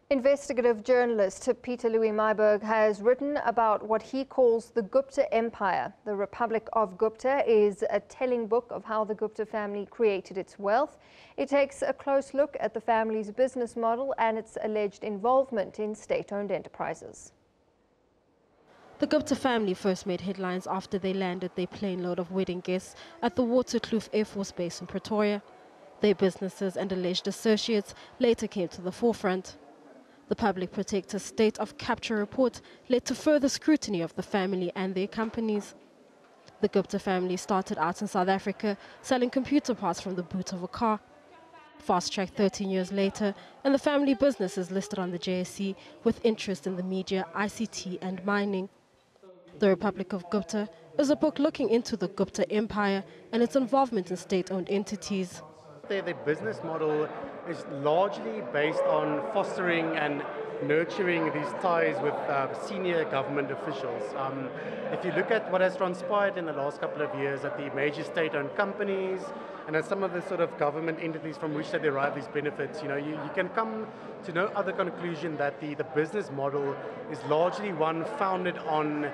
Investigative journalist Pieter-Louis Myburgh has written about what he calls the Gupta Empire. The Republic of Gupta is a telling book of how the Gupta family created its wealth. It takes a close look at the family's business model and its alleged involvement in state-owned enterprises. The Gupta family first made headlines after they landed their plane load of wedding guests at the Waterkloof Air Force Base in Pretoria. Their businesses and alleged associates later came to the forefront. The Public Protector's State of Capture report led to further scrutiny of the family and their companies. The Gupta family started out in South Africa selling computer parts from the boot of a car. Fast-tracked 13 years later, and the family business is listed on the JSE with interest in the media, ICT and mining. The Republic of Gupta is a book looking into the Gupta Empire and its involvement in state-owned entities. Their business model is largely based on fostering and nurturing these ties with senior government officials. If you look at what has transpired in the last couple of years at the major state-owned companies and at some of the sort of government entities from which they derive these benefits, you can come to no other conclusion that the business model is largely one founded on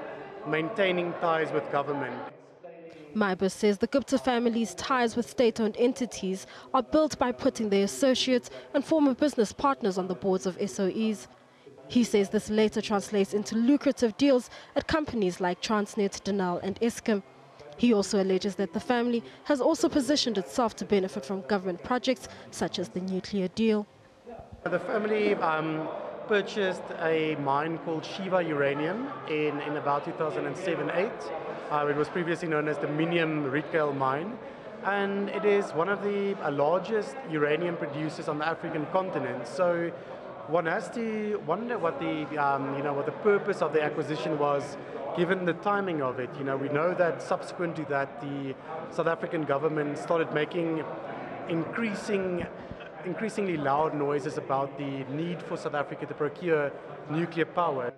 maintaining ties with government. Myburgh says the Gupta family's ties with state-owned entities are built by putting their associates and former business partners on the boards of SOEs. He says this later translates into lucrative deals at companies like Transnet, Denel and Eskom. He also alleges that the family has also positioned itself to benefit from government projects such as the nuclear deal. The family purchased a mine called Shiva Uranium in about 2007-8. It was previously known as the Minium Retail Mine, and it is one of the largest uranium producers on the African continent. So one has to wonder what the purpose of the acquisition was, given the timing of it. We know that subsequent to that, the South African government started making increasingly loud noises about the need for South Africa to procure nuclear power.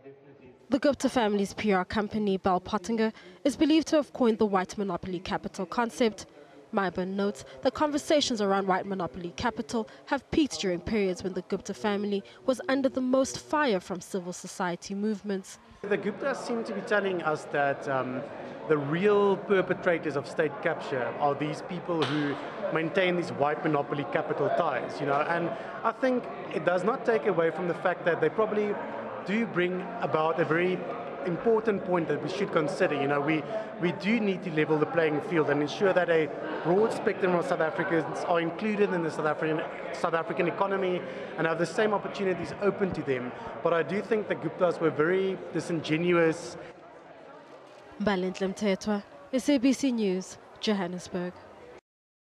The Gupta family's PR company, Bell Pottinger, is believed to have coined the white monopoly capital concept. Myburgh notes that conversations around white monopoly capital have peaked during periods when the Gupta family was under the most fire from civil society movements. The Guptas seem to be telling us that the real perpetrators of state capture are these people who maintain these white monopoly capital ties, and I think it does not take away from the fact that they probably do bring about a very important point that we should consider. We do need to level the playing field and ensure that a broad spectrum of South Africans are included in the South African economy and have the same opportunities open to them. But I do think the Guptas were very disingenuous. SABC News, Johannesburg.